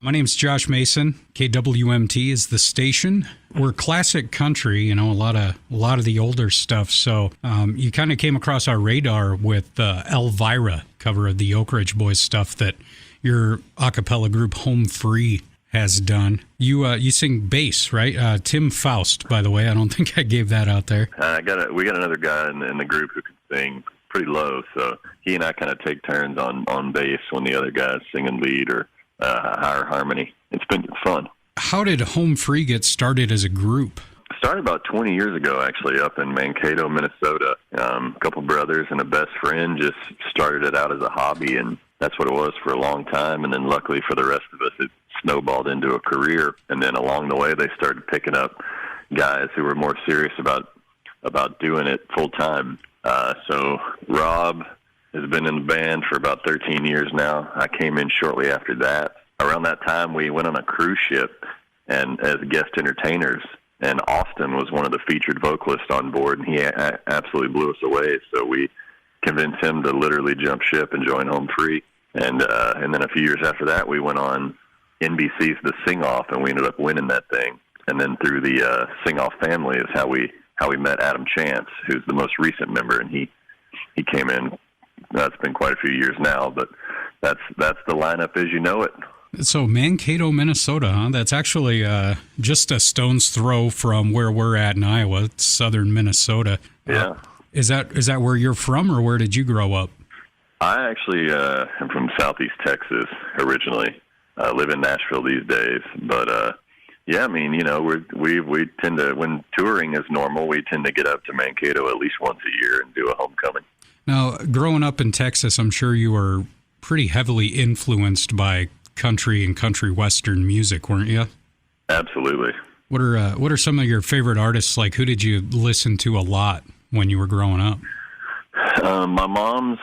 My name's Josh Mason. KWMT is the station. We're classic country, a lot of the older stuff. So you kind of came across our radar with Elvira cover of the Oak Ridge Boys stuff that your a cappella group Home Free has done. You sing bass, right? Tim Foust, by the way. I don't think I gave that out there. We got another guy in the group who can sing pretty low, so he and I kind of take turns on bass when the other guy's singing lead or higher harmony. It's been fun. How did Home Free get started as a group? Started about 20 years ago, actually, up in Mankato, Minnesota. A couple brothers and a best friend just started it out as a hobby, and that's what it was for a long time. And then luckily for the rest of us, it snowballed into a career. And then along the way, they started picking up guys who were more serious about doing it full time. So Rob has been in the band for about 13 years now. I came in shortly after that. Around that time, we went on a cruise ship and as guest entertainers, and Austin was one of the featured vocalists on board, and he absolutely blew us away. So we convinced him to literally jump ship and join Home Free. And then a few years after that, we went on NBC's The Sing Off, and we ended up winning that thing. And then through the Sing Off family is how we met Adam Chance, who's the most recent member, and he came in. That's been quite a few years now, but that's the lineup as you know it. So Mankato, Minnesota, huh? That's actually just a stone's throw from where we're at in Iowa, southern Minnesota. Yeah. Is that where you're from, or where did you grow up? I actually am from Southeast Texas originally. I live in Nashville these days, but yeah, I mean, we tend to, when touring is normal, we tend to get up to Mankato at least once a year and do a homecoming. Now, growing up in Texas, I'm sure you were pretty heavily influenced by country and country western music, weren't you? Absolutely. What are some of your favorite artists? Like, who did you listen to a lot when you were growing up? My mom's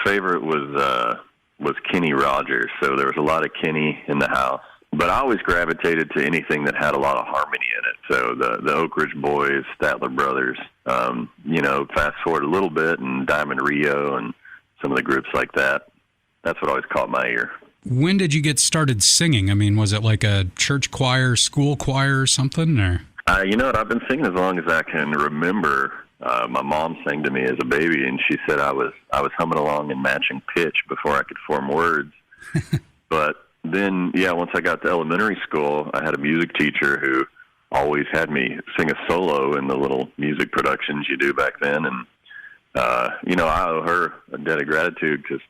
favorite was Kenny Rogers, so there was a lot of Kenny in the house. But I always gravitated to anything that had a lot of harmony in it. So the Oak Ridge Boys, Statler Brothers, fast forward a little bit, and Diamond Rio and some of the groups like that. That's what always caught my ear. When did you get started singing? I mean, was it like a church choir, school choir or something? Or you know what? I've been singing as long as I can remember. My mom sang to me as a baby, and she said I was humming along and matching pitch before I could form words. But then, once I got to elementary school, I had a music teacher who always had me sing a solo in the little music productions you do back then. And, I owe her a debt of gratitude because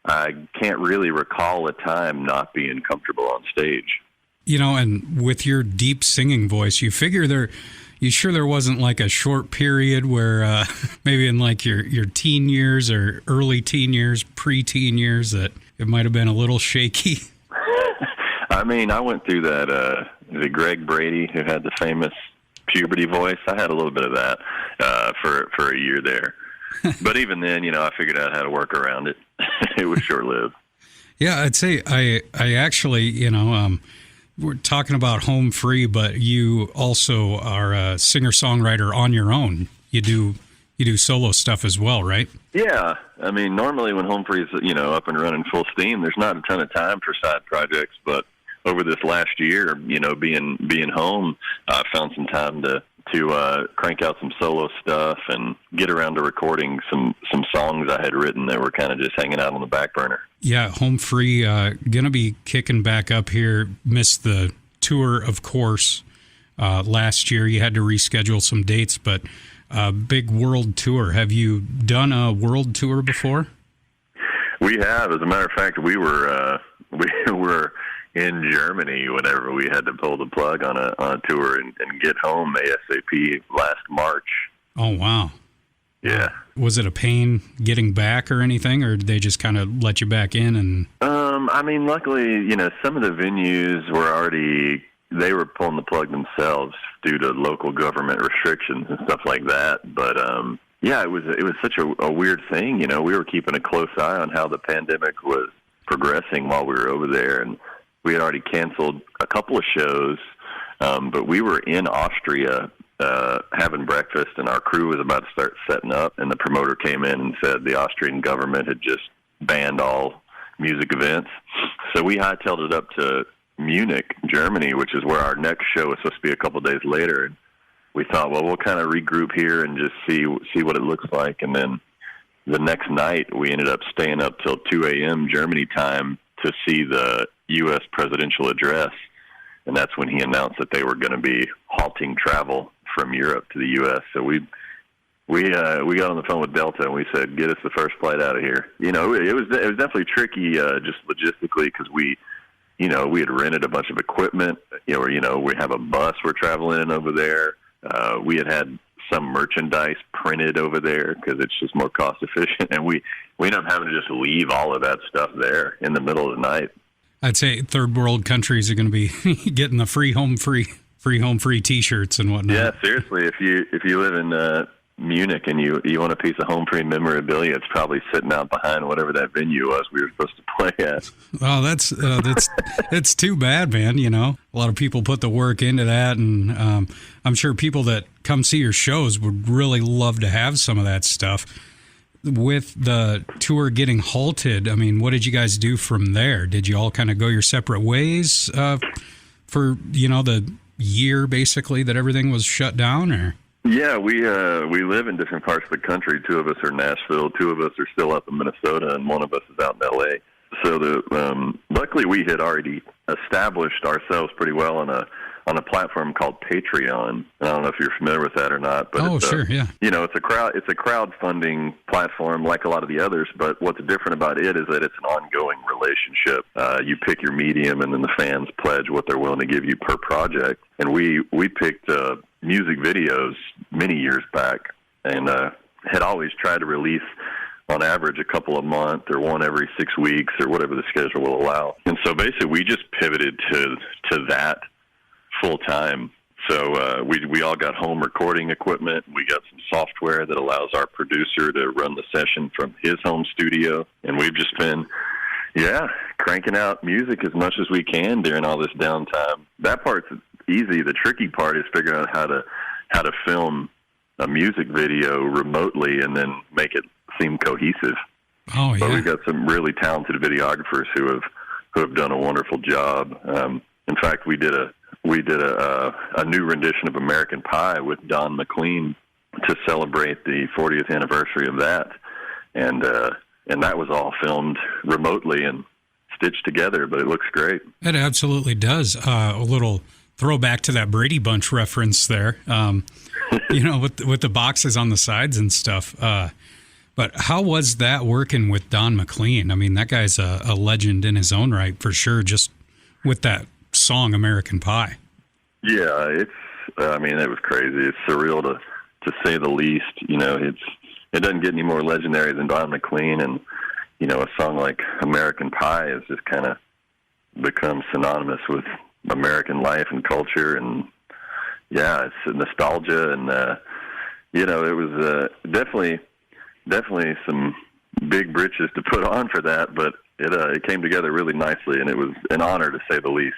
I can't really recall a time not being comfortable on stage. And with your deep singing voice, you figure you sure there wasn't like a short period where maybe in like your teen years or early teen years, pre-teen years, that it might have been a little shaky? I mean, I went through that, the Greg Brady, who had the famous puberty voice. I had a little bit of that for a year there. But even then, I figured out how to work around it. It was short-lived. Yeah, I'd say I actually, we're talking about Home Free, but you also are a singer-songwriter on your own. You do solo stuff as well, right? Yeah. I mean, normally when Home Free is, up and running full steam, there's not a ton of time for side projects. But over this last year, being home, I found some time to crank out some solo stuff and get around to recording some songs I had written that were kind of just hanging out on the back burner. Yeah, Home Free, gonna be kicking back up here. Missed the tour, of course, last year. You had to reschedule some dates, but big world tour. Have you done a world tour before? We have. As a matter of fact, we were in Germany whenever we had to pull the plug on a tour and get home ASAP last March. Oh, wow. Yeah. Was it a pain getting back or anything, or did they just kind of let you back in? And I mean, luckily, some of the venues they were pulling the plug themselves due to local government restrictions and stuff like that. But it was such a weird thing. We were keeping a close eye on how the pandemic was progressing while we were over there, and we had already canceled a couple of shows, but we were in Austria having breakfast, and our crew was about to start setting up, and the promoter came in and said the Austrian government had just banned all music events. So we hightailed it up to Munich, Germany, which is where our next show is supposed to be a couple of days later. And we thought, well, we'll kind of regroup here and just see what it looks like. And then the next night, we ended up staying up till 2 a.m. Germany time to see the U.S. presidential address. And that's when he announced that they were going to be halting travel from Europe to the U.S. So we got on the phone with Delta and we said, get us the first flight out of here. You know, it was definitely tricky just logistically because we had rented a bunch of equipment. We have a bus we're traveling in over there. We had some merchandise printed over there because it's just more cost efficient. And we ended up having to just leave all of that stuff there in the middle of the night. I'd say third world countries are going to be getting the free home free T-shirts and whatnot. Yeah, seriously. If you live in Munich and you want a piece of home free memorabilia, it's probably sitting out behind whatever that venue was we were supposed to play at. Oh, that's too bad, man. You know, a lot of people put the work into that, and I'm sure people that come see your shows would really love to have some of that stuff. With the tour getting halted, I mean, what did you guys do from there? Did you all kind of go your separate ways for the year basically that everything was shut down, or? Yeah, we live in different parts of the country. 2 of us are in Nashville, 2 of us are still up in Minnesota, and 1 of us is out in L.A. So luckily we had already established ourselves pretty well on a platform called Patreon. I don't know if you're familiar with that or not, but sure, yeah. It's a crowdfunding platform like a lot of the others, but what's different about it is that it's an ongoing relationship. You pick your medium, and then the fans pledge what they're willing to give you per project. And we picked music videos many years back, and had always tried to release on average a couple a month or one every 6 weeks or whatever the schedule will allow. And so basically we just pivoted to that full time. So we all got home recording equipment. We got some software that allows our producer to run the session from his home studio. And we've just been, cranking out music as much as we can during all this downtime. That part's easy. The tricky part is figuring out how to film a music video remotely and then make it seem cohesive. Oh, yeah. But we've got some really talented videographers who have done a wonderful job. In fact, we did a new rendition of American Pie with Don McLean to celebrate the 40th anniversary of that, and that was all filmed remotely and stitched together, but it looks great. It absolutely does. A little throwback to that Brady Bunch reference there, with the boxes on the sides and stuff. But how was that working with Don McLean? I mean, that guy's a legend in his own right, for sure, just with that song American Pie. Yeah, it was crazy. It's surreal to say the least. It doesn't get any more legendary than Don McLean, and a song like American Pie has just kind of become synonymous with American life and culture, and it's nostalgia, and it was definitely some big britches to put on for that, but it came together really nicely, and it was an honor to say the least.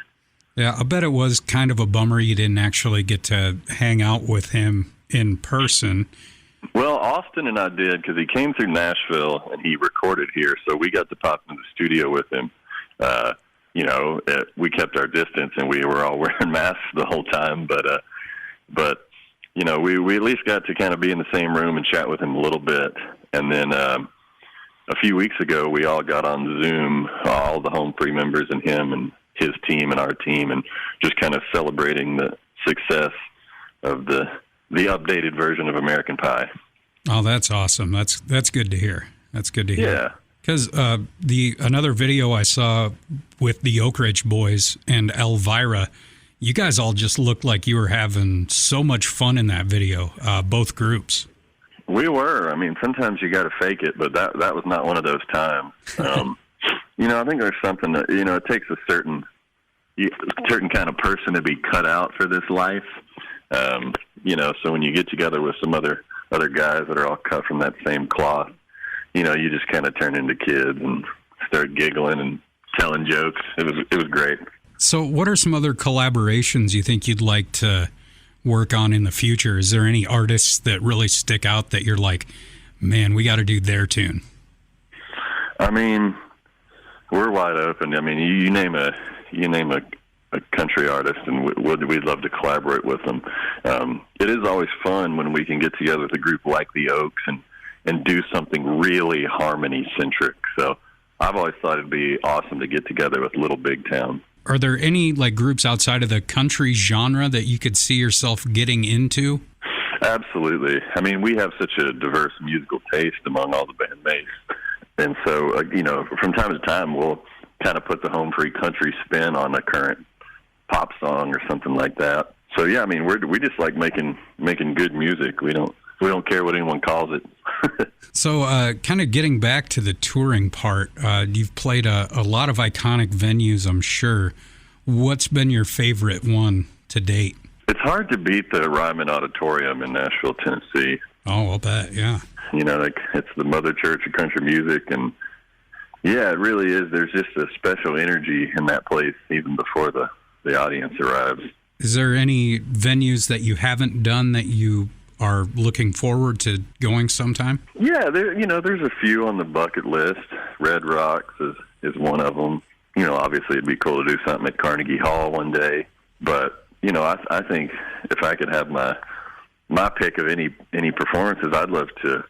Yeah, I bet it was kind of a bummer you didn't actually get to hang out with him in person. Well, Austin and I did, because he came through Nashville and he recorded here, so we got to pop into the studio with him. We kept our distance and we were all wearing masks the whole time, but we at least got to kind of be in the same room and chat with him a little bit. And then a few weeks ago, we all got on Zoom, all the Home Free members and him and his team and our team, and just kind of celebrating the success of the updated version of American Pie. Oh, that's awesome. That's good to hear. That's good to hear. Yeah. Because another video I saw with the Oak Ridge Boys and Elvira, you guys all just looked like you were having so much fun in that video, both groups. We were. I mean, sometimes you got to fake it, but that was not one of those times. I think there's something that, it takes a certain kind of person to be cut out for this life. So when you get together with some other guys that are all cut from that same cloth, you just kind of turn into kids and start giggling and telling jokes. It was great. So what are some other collaborations you think you'd like to work on in the future? Is there any artists that really stick out that you're like, man, we got to do their tune? I mean, we're wide open. I mean, you name a country artist, and we'd love to collaborate with them. It is always fun when we can get together with a group like the Oaks and do something really harmony-centric. So I've always thought it'd be awesome to get together with Little Big Town. Are there any like groups outside of the country genre that you could see yourself getting into? Absolutely. I mean, we have such a diverse musical taste among all the bandmates. And so, from time to time, we'll kind of put the home free country spin on a current pop song or something like that. So, yeah, I mean, we just like making good music. We don't care what anyone calls it. So kind of getting back to the touring part, you've played a lot of iconic venues, I'm sure. What's been your favorite one to date? It's hard to beat the Ryman Auditorium in Nashville, Tennessee. Oh, I'll bet, yeah. It's the mother church of country music, and yeah, it really is. There's just a special energy in that place even before the audience arrives. Is there any venues that you haven't done that you are looking forward to going sometime? Yeah, there's a few on the bucket list. Red Rocks is one of them. Obviously it'd be cool to do something at Carnegie Hall one day, but I think if I could have my pick of any performances, I'd love to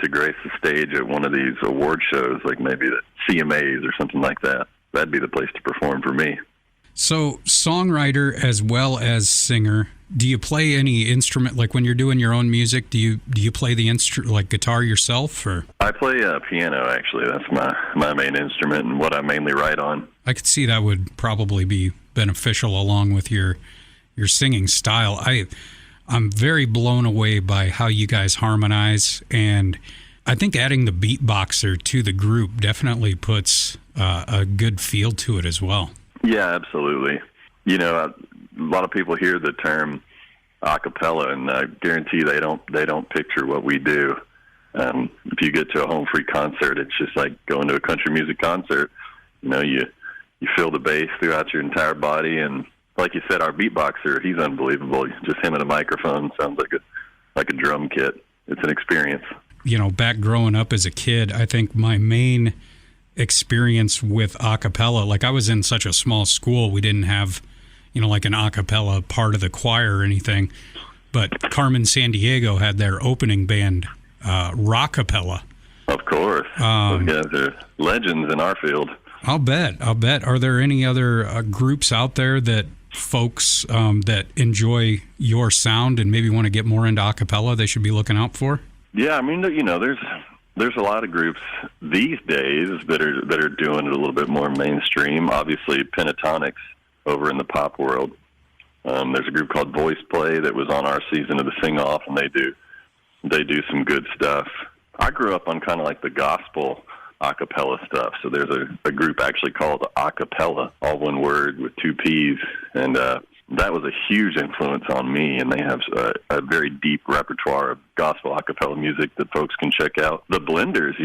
grace the stage at one of these award shows, like maybe the CMAs or something like that. That'd be the place to perform for me. So, songwriter as well as singer, do you play any instrument? Like when you're doing your own music, do you play the instrument, like guitar yourself, or? I play piano, actually. That's my main instrument and what I mainly write on. I could see that would probably be beneficial along with your singing style. I'm very blown away by how you guys harmonize, and I think adding the beatboxer to the group definitely puts a good feel to it as well. Yeah, absolutely. A lot of people hear the term a cappella, and I guarantee they don't picture what we do. If you get to a home free concert, it's just like going to a country music concert. You feel the bass throughout your entire body, and like you said, our beatboxer, he's unbelievable. Just him and a microphone sounds like a drum kit. It's an experience. Back growing up as a kid, I think my main experience with a cappella, like I was in such a small school, we didn't have, like an a cappella part of the choir or anything. But Carmen Sandiego had their opening band, Rockapella. Of course. Those guys are legends in our field. I'll bet. Are there any other groups out there that folks that enjoy your sound and maybe want to get more into a cappella they should be looking out for? Yeah, I mean, there's a lot of groups these days that are doing it a little bit more mainstream. Obviously, Pentatonics over in the pop world. There's a group called Voice Play that was on our season of the Sing Off, and they do some good stuff. I grew up on kind of like the gospel a cappella stuff. So there's a group actually called A Cappella, all one word with two P's, and that was a huge influence on me, and they have a very deep repertoire of gospel a cappella music that folks can check out. The Blenders,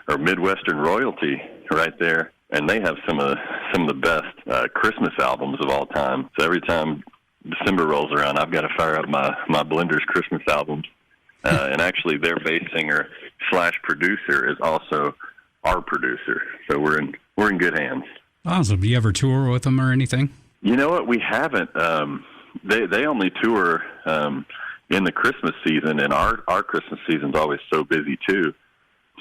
are Midwestern royalty right there, and they have some of the best Christmas albums of all time. So every time December rolls around, I've got to fire up my Blenders Christmas albums. And actually, their bass singer / producer is also our producer, so we're in good hands. Awesome. Do you ever tour with them or anything? You know what? We haven't. They only tour in the Christmas season, and our Christmas season's always so busy too.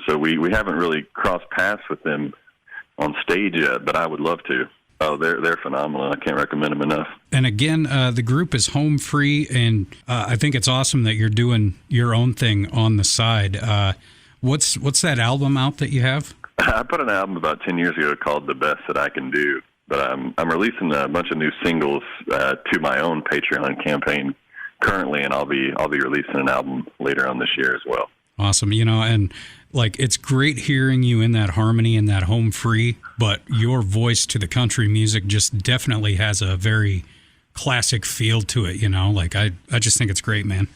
So we haven't really crossed paths with them on stage yet, but I would love to. Oh, they're phenomenal. I can't recommend them enough. And again, the group is home free, and I think it's awesome that you're doing your own thing on the side. What's that album out that you have? I put an album about 10 years ago called The Best That I Can Do, but I'm releasing a bunch of new singles to my own Patreon campaign currently, and I'll be releasing an album later on this year as well. Awesome. And like, it's great hearing you in that harmony and that home free, but your voice to the country music just definitely has a very classic feel to it. Like I just think it's great, man.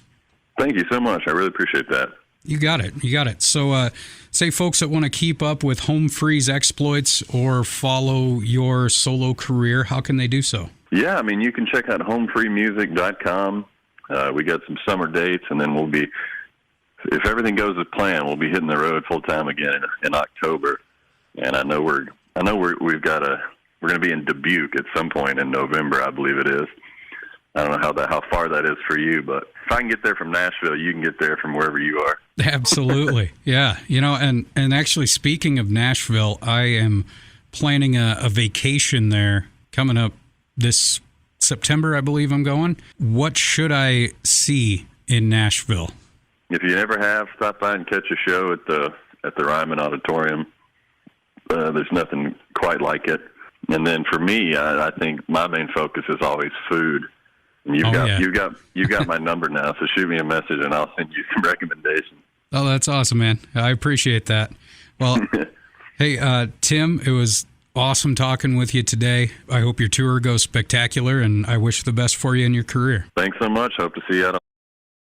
Thank you so much. I really appreciate that. You got it. So, say folks that want to keep up with Home Free's exploits or follow your solo career, how can they do so? Yeah, I mean, you can check out homefreemusic.com. We got some summer dates, and then we'll be, if everything goes as planned, we'll be hitting the road full time again in October. And I know we're going to be in Dubuque at some point in November, I believe it is. I don't know how far that is for you, but if I can get there from Nashville, you can get there from wherever you are. Absolutely. Yeah. And actually, speaking of Nashville, I am planning a vacation there coming up this September, I believe I'm going. What should I see in Nashville? If you never have, stop by and catch a show at the Ryman Auditorium. There's nothing quite like it. And then for me, I think my main focus is always food. And you've got my number now, so shoot me a message and I'll send you some recommendations. Oh, that's awesome, man. I appreciate that. Well, hey, Tim, it was awesome talking with you today. I hope your tour goes spectacular, and I wish the best for you in your career. Thanks so much. Hope to see you out on